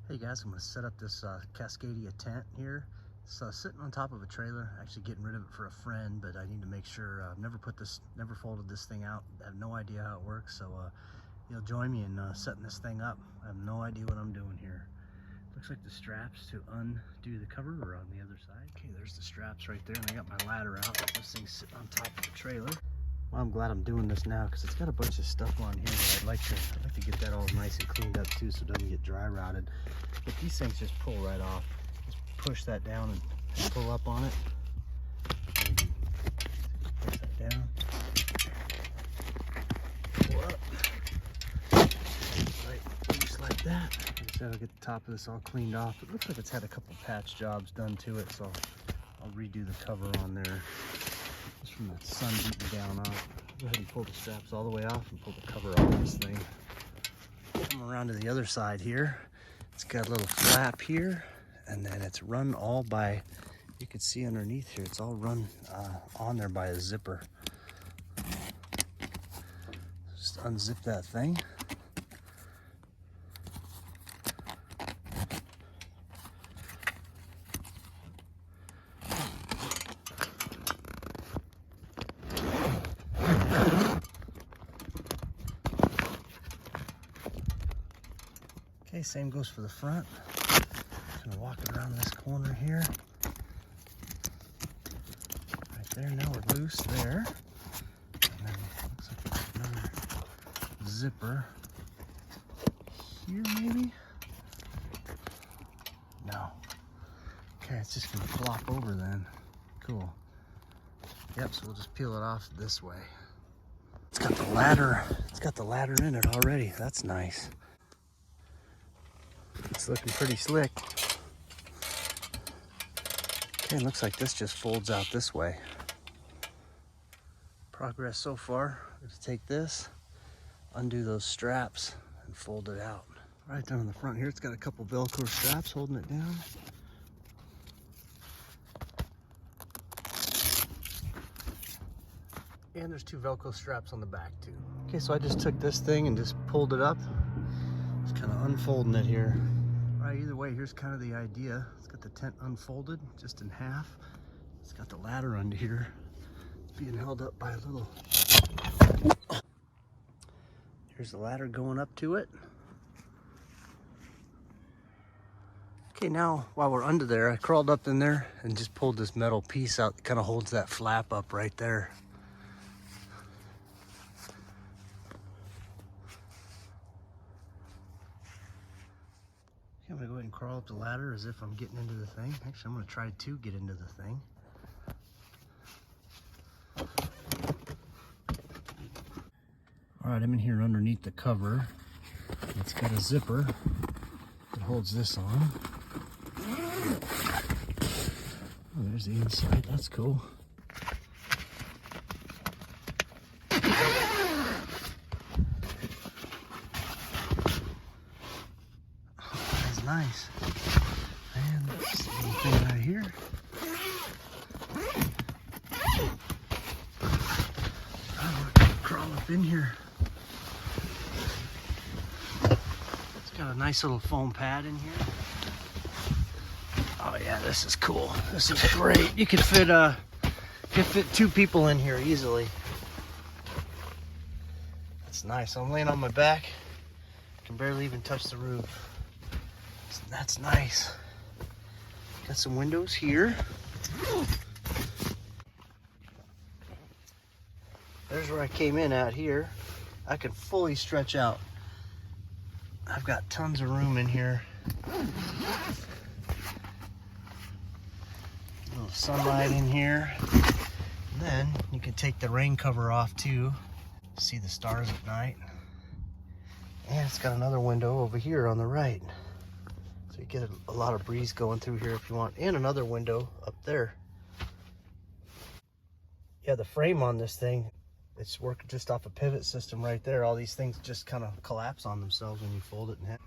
Hey guys, I'm going to set up this Cascadia tent here. It's sitting on top of a trailer, actually getting rid of it for a friend, but I need to make sure. I've never folded this thing out. I have no idea how it works, so you'll join me in setting this thing up. I have no idea what I'm doing here. Looks like the straps to undo the cover are on the other side. Okay, there's the straps right there, and I got my ladder out. This thing's sitting on top of the trailer. Well, I'm glad I'm doing this now because it's got a bunch of stuff on here that I'd like to get that all nice and cleaned up too, so it doesn't get dry rotted. But these things just pull right off. Just push that down and pull up on it. Maybe push that down. Pull up. Right, just like that. So I'll get the top of this all cleaned off. It looks like it's had a couple patch jobs done to it, so I'll redo the cover on there. Just from that sun beating down off. Go ahead and pull the straps all the way off and pull the cover off this thing. Come around to the other side here. It's got a little flap here, and then it's run all by, you can see underneath here, it's all run on there by a zipper. Just unzip that thing. Okay, same goes for the front. Just gonna walk around this corner here. Right there, now we're loose there. And then looks like there's another zipper here maybe? No. Okay, it's just gonna flop over then. Cool. Yep, so we'll just peel it off this way. It's got the ladder in it already. That's nice. It's looking pretty slick. Okay, looks like this just folds out this way. Progress so far. Let's take this, undo those straps, and fold it out. Right down in the front here, it's got a couple Velcro straps holding it down. And there's two Velcro straps on the back too. Okay, so I just took this thing and just pulled it up. Just kind of unfolding it here. All right, either way, here's kind of the idea. It's got the tent unfolded just in half. It's got the ladder under here. It's being held up by a little... Here's the ladder going up to it. Okay, now while we're under there, I crawled up in there and just pulled this metal piece out that kind of holds that flap up right there. I'm gonna go ahead and crawl up the ladder as if I'm getting into the thing. Actually, I'm gonna try to get into the thing. All right, I'm in here underneath the cover. It's got a zipper that holds this on. Oh, there's the inside, that's cool. Nice. And this little thing right here. I'm gonna crawl up in here. It's got a nice little foam pad in here. Oh yeah, this is cool. This is great. You could fit two people in here easily. That's nice. I'm laying on my back. I can barely even touch the roof. That's nice. Got some windows here. There's where I came in at here. I can fully stretch out. I've got tons of room in here. A little sunlight in here. And then you can take the rain cover off too. See the stars at night. And it's got another window over here on the right. So you get a lot of breeze going through here if you want. And another window up there. Yeah, the frame on this thing, it's working just off a pivot system right there. All these things just kind of collapse on themselves when you fold it in half.